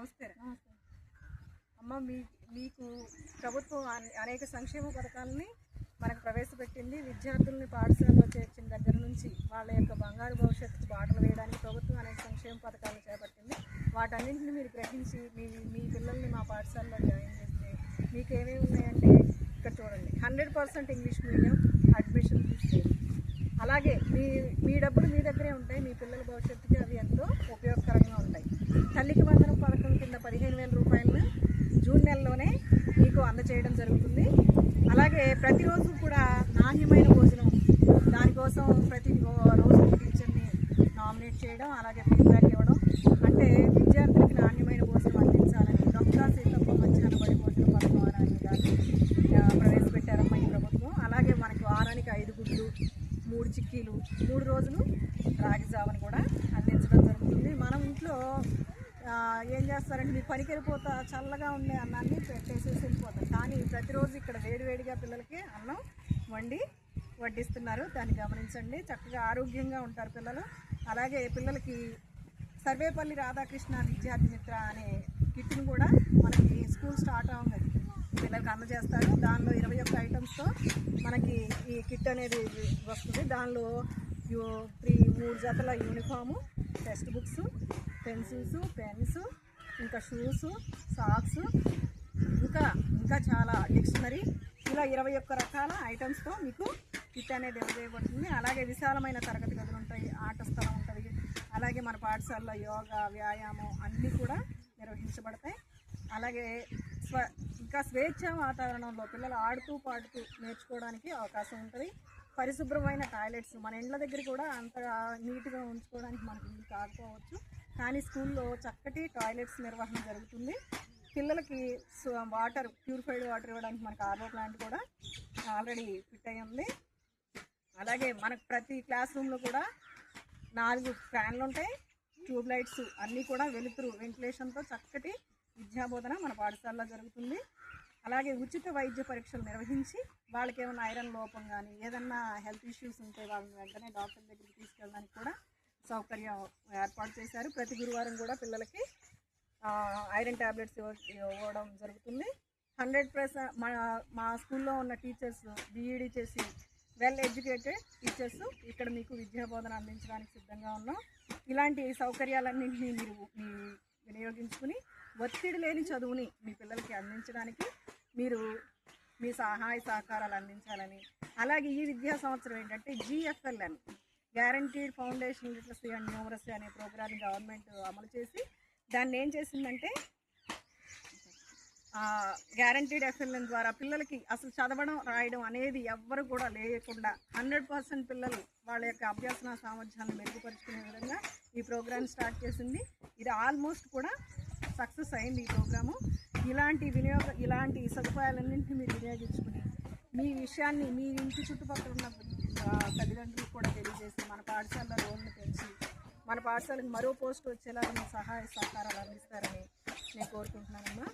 నమస్తే అమ్మ. మీకు ప్రభుత్వం అనేక సంక్షేమ పథకాలని మనకు ప్రవేశపెట్టింది. విద్యార్థుల్ని పాఠశాలలో చేర్చిన దగ్గర నుంచి వాళ్ళ యొక్క బంగారు భవిష్యత్తుకు బాటలు వేయడానికి ప్రభుత్వం అనేక సంక్షేమ పథకాలను చేపట్టింది. వాటన్నింటిని మీరు గ్రహించి మీ పిల్లల్ని మా పాఠశాలలో జాయిన్ చేస్తే మీకు ఏమేమి ఉన్నాయంటే ఇక్కడ చూడండి, 100% ఇంగ్లీష్ మీడియం అడ్మిషన్ తీసుకోండి. అలాగే మీ డబ్బులు మీ దగ్గరే ఉంటాయి. మీ పిల్లల భవిష్యత్తుకి అవి ఎంతో ఉపయోగకరంగా ఉంటాయి. తల్లికి వందనం పథకం కింద 15,000 రూపాయలను జూన్ నెలలోనే మీకు అందజేయడం జరుగుతుంది. అలాగే ప్రతిరోజు కూడా నాణ్యమైన భోజనం, దానికోసం ప్రతి రోజు టీచర్ని నామినేట్ చేయడం, అలాగే ఫీడ్బ్యాక్ ఇవ్వడం, అంటే విద్యార్థులకి నాణ్యమైన భోజనం అందించాలని డొక్కా సీతమ్మ మధ్యాహ్న బడి భోజన పథకం అని దాన్ని ప్రవేశపెట్టారమ్మ ఈ ప్రభుత్వం. అలాగే మనకి వారానికి 5 గుడ్లు, 3 చిక్కీలు, 3 రోజులు రాగి జావని కూడా అందించడం జరుగుతుంది. మనం ఇంట్లో ఏం చేస్తారంటే మీ పనికి వెళ్ళిపోతా చల్లగా ఉండే అన్నాన్ని పెట్టేసేసి వెళ్ళిపోతారు. కానీ ప్రతిరోజు ఇక్కడ వేడివేడిగా పిల్లలకి అన్నం వడ్డిస్తున్నారు. దాన్ని గమనించండి. చక్కగా ఆరోగ్యంగా ఉంటారు పిల్లలు. అలాగే పిల్లలకి సర్వేపల్లి రాధాకృష్ణ విద్యార్థి మిత్ర అనే కిట్ను కూడా మనకి స్కూల్ స్టార్ట్ అవుతుంది పిల్లలకి అందజేస్తారు. దానిలో 21 ఐటమ్స్తో మనకి ఈ కిట్ అనేది వస్తుంది. దానిలో 3 జతల uniform, text books, pencils, pens, ఇంకా షూస్, సాక్స్, ఇంకా చాలా డిక్షనరీ, ఇలా 21 రకాల ఐటమ్స్తో మీకు కిట్ అనేది ఇవ్వబడుతుంది. అలాగే విశాలమైన తరగతి గదులు ఉంటాయి, ఆట స్థలం ఉంటుంది. అలాగే మన పాఠశాలలో యోగా, వ్యాయామం అన్నీ కూడా నిర్వహించబడతాయి. అలాగే ఇంకా స్వేచ్ఛ వాతావరణంలో పిల్లలు ఆడుతూ పాడుతూ నేర్చుకోవడానికి అవకాశం ఉంటుంది. పరిశుభ్రమైన టాయిలెట్స్ మన ఇండ్ల దగ్గర కూడా అంతగా నీట్గా ఉంచుకోవడానికి మనకి వీలు కాకపోవచ్చు, కానీ స్కూల్లో చక్కటి టాయిలెట్స్ నిర్వహణ జరుగుతుంది. పిల్లలకి వాటర్, ప్యూరిఫైడ్ వాటర్ ఇవ్వడానికి మనకు ఆర్ఓ ప్లాంట్ కూడా ఆల్రెడీ ఫిట్ అయి ఉంది. అలాగే మనకు ప్రతి క్లాస్ రూమ్లో కూడా 4 ఫ్యాన్లు ఉంటాయి, ట్యూబ్ లైట్స్ అన్నీ కూడా వెలుతురు, వెంటిలేషన్తో చక్కటి విద్యాబోధన మన పాఠశాలలో జరుగుతుంది. అలాగే ఉచిత వైద్య పరీక్షలు నిర్వహించి వాళ్ళకి ఏమైనా ఐరన్ లోపం కానీ ఏదన్నా హెల్త్ ఇష్యూస్ ఉంటే వాళ్ళని వెంటనే డాక్టర్ దగ్గరికి తీసుకెళ్ళడానికి కూడా సౌకర్యం ఏర్పాటు చేశారు. ప్రతి గురువారం కూడా పిల్లలకి ఐరన్ ట్యాబ్లెట్స్ ఇవ్వడం జరుగుతుంది. 100% మా స్కూల్లో ఉన్న టీచర్స్ బీఈడీ చేసి వెల్ ఎడ్యుకేటెడ్ టీచర్స్ ఇక్కడ మీకు విద్యాబోధన అందించడానికి సిద్ధంగా ఉన్నాం. ఇలాంటి సౌకర్యాలన్నింటినీ మీరు వినియోగించుకుని ఒత్తిడి లేని చదువుని మీ పిల్లలకి అందించడానికి మీరు మీ సహాయ సహకారాలు అందించాలని, అలాగే ఈ విద్యా సంవత్సరం ఏంటంటే GFL అని guaranteed foundation literacy and numeracy అనే ప్రోగ్రామ్ గవర్నమెంట్ అమలు చేసి దాన్ని ఏం చేసిందంటే గ్యారంటీడ్ FLN ద్వారా పిల్లలకి అసలు చదవడం రాయడం అనేది ఎవ్వరు కూడా లేకుండా 100% పిల్లలు వాళ్ళ యొక్క అభ్యాసన సామర్థ్యాన్ని మెరుగుపరుచుకునే విధంగా ఈ ప్రోగ్రామ్ స్టార్ట్ చేసింది. ఇది ఆల్మోస్ట్ కూడా సక్సెస్ అయింది ఈ ప్రోగ్రాము. ఇలాంటి సదుపాయాలన్నింటినీ మీరు వినియోగించుకుని మీ విషయాన్ని మీ ఇంటి చుట్టుపక్కల ఉన్న తల్లిదండ్రులకు కూడా తెలియజేసి మన పాఠశాల రోల్ని పెంచి మన పాఠశాలకు మరో పోస్ట్ వచ్చేలాగా మీ సహాయ సహకారాలు అందిస్తారని నేను కోరుకుంటున్నానమ్మా.